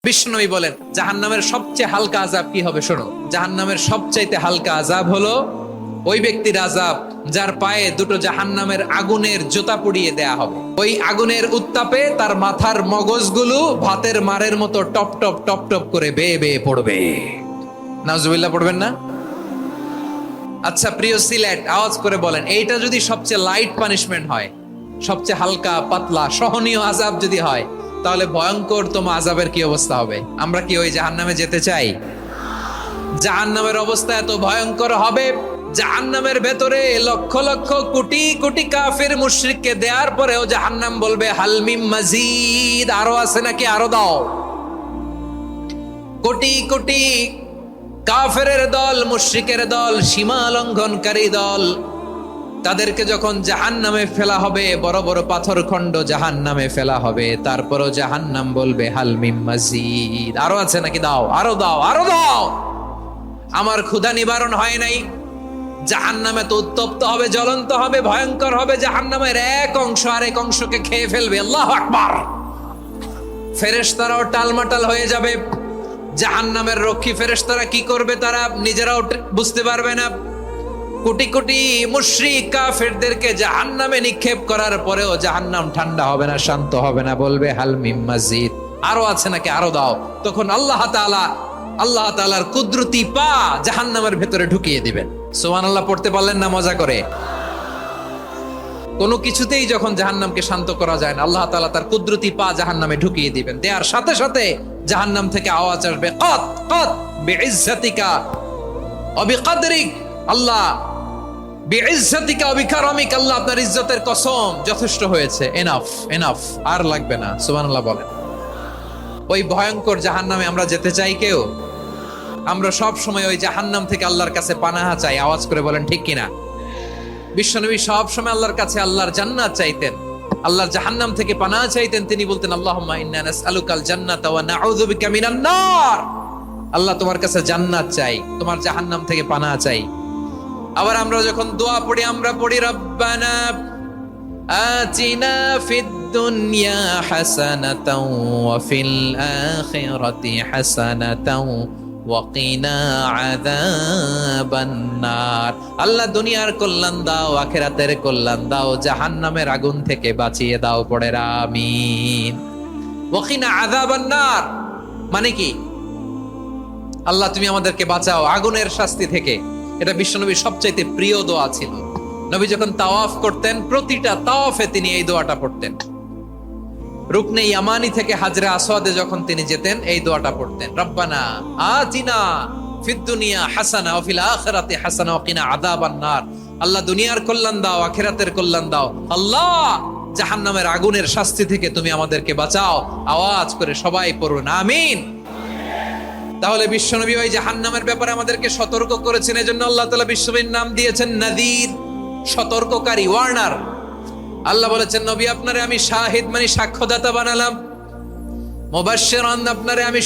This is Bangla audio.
বিষ্ণুই বলেন জাহান্নামের সবচেয়ে হালকা আযাব কি হবে শোনো। জাহান্নামের সবচাইতে হালকা আযাব হলো ওই ব্যক্তির আযাব যার পায়ে দুটো জাহান্নামের আগুনের জুতা পুড়িয়ে দেয়া হবে। ওই আগুনের উত্তাপে তার মাথার মগজগুলো ভাতের মারের মতো টপ টপ টপ টপ করে বেয়ে বেয়ে পড়বে। নাউজুবিল্লাহ পড়বেন না? আচ্ছা প্রিয় সিলেট, আওয়াজ করে বলেন এইটা যদি সবচেয়ে লাইট পানিশমেন্ট হয়, সবচেয়ে হালকা পাতলা সহনীয় আযাব যদি হয়, তাহলে ভয়ঙ্কর তোমার আযাবের কি অবস্থা হবে? আমরা কি ওই জাহান্নামে যেতে চাই? জাহান্নামের অবস্থা এত ভয়ঙ্কর হবে, জাহান্নামের ভেতরে লক্ষ লক্ষ কোটি কোটি কাফির মুশরিককে দেওয়ার পরেও জাহান্নাম বলবে হাল মিন মাজিদ, আরো আছে নাকি, আরো দাও। কোটি কোটি কাফেরের দল, মুশরিকের দল, সীমা লঙ্ঘনকারী দল, তাদেরকে যখন জাহান্নামে ফেলা হবে, বড় বড় পাথর খণ্ড জাহান্নামে ফেলা হবে, তারপরও জাহান্নাম বলবে হাল মিন মাজিদ, আরো আছে নাকি, দাও, আরো দাও, আরো দাও। আমার ক্ষুধা নিবারণ হয় নাই। জাহান্নামে তো উত্তপ্ত হবে, জ্বলন্ত হবে, ভয়ঙ্কর হবে। জাহান্নামের এক অংশ আরেক অংশকে খেয়ে ফেলবে। আল্লাহু আকবার। ফেরেশতারাও টালমাটাল হয়ে যাবে। জাহান্নামের রক্ষী ফেরেশতারা কি করবে তারা নিজেরাও বুঝতে পারবে না। কোটি কোটি মুশরিক কাফেরদেরকে জাহান্নামে নিক্ষেপ করার পরেও জাহান্নাম ঠান্ডা হবে না, শান্ত হবে না, বলবে হাল মিন মাজিদ, আরো আছে নাকি, আরো দাও। তখন আল্লাহ তাআলার কুদরতি পা জাহান্নামের ভেতরে ঢুকিয়ে দিবেন। সুবহানাল্লাহ পড়তে পারলেন না মজা করে? কোনো কিছুতেই যখন জাহান্নামকে শান্ত করা যায় না, আল্লাহ তাআলা তার কুদরতি পা জাহান্নামে ঢুকিয়ে দিবেন। দেয়ার সাথে সাথে জাহান্নাম থেকে আওয়াজ আসবে কত কত বিইজ্জাতিকা ওয়া বিকদরিক, আল্লাহ বিইজ্জাতিকা ওয়া বিকারামিক, আল্লাহ আপনার ইজ্জতের কসম, যথেষ্ট হয়েছে, এনাফ এনাফ, আর লাগবে না। সুবহানাল্লাহ বলেন। ওই ভয়ঙ্কর জাহান্নামে আমরা যেতে চাই কেউ? আমরা সব সময় ওই জাহান্নাম থেকে আল্লাহর কাছে পানাহা চাই। আওয়াজ করে বলেন ঠিক কিনা? বিশ্বনবী সব সময় আল্লাহর কাছে আল্লাহর জান্নাত চাইতেন, আল্লাহর জাহান্নাম থেকে পানাহা চাইতেন। তিনি বলতেন আল্লাহুম্মা ইন্না নাসআলুকাল জান্নাতা ওয়া নাউযু বিকা মিনান নার, আল্লাহ তোমার কাছে জান্নাত চাই, তোমার জাহান্নাম থেকে পানাহা চাই। আবার আমরা যখন দোয়া পড়ি, আমরা পড়ি রব্বানা আতিনা ফিদ দুনিয়া হাসানাতাও ওয়া ফিল আখিরাতি হাসানাতাও ওয়া কিনা আযাবান নার, আল্লাহ দুনিয়ার কল্যাণ দাও, আখিরাতের কল্যাণ দাও, জাহান্নামের আগুন থেকে বাঁচিয়ে দাও। পড়ে আমিন। ওয়া কিনা আযাবান নার মানে কি? আল্লাহ তুমি আমাদেরকে বাঁচাও আগুনের শাস্তি থেকে। এটা বিশ্বনবীর সবচাইতে প্রিয় দোয়া ছিল। নবী যখন তাওয়াফ করতেন, প্রতিটা তাওয়াফে তিনি এই দোয়াটা পড়তেন। রুকনে ইয়ামানি থেকে হাজরে আসওয়াদে যখন তিনি যেতেন, এই দোয়াটা পড়তেন, রব্বানা আতিনা ফিদ দুনিয়া হাসানা ওয়া ফিল আখিরাতি হাসানা ওয়া কিনা আযাবান নার, আল্লাহ দুনিয়ার কল্যাণ দাও, আখিরাতের কল্যাণ দাও, আল্লাহ জাহান্নামের আগুনের শাস্তি থেকে তুমি আমাদেরকে বাঁচাও। আওয়াজ করে সবাই পড়ুন আমিন। তাহলে বিশ্বনবী ওই জাহান্নামের ব্যাপারে আমাদেরকে সতর্ক করেছেন, এজন্য আল্লাহ তাআলা বিশ্বনবীর নাম দিয়েছেন নাযীর, সতর্ককারী, ওয়ার্নার। আল্লাহ বলেছেন নবী আপনারে আমি শাহিদ মানে সাক্ষ্যদাতা বানালাম, মুবাশশিরান আপনারে আমি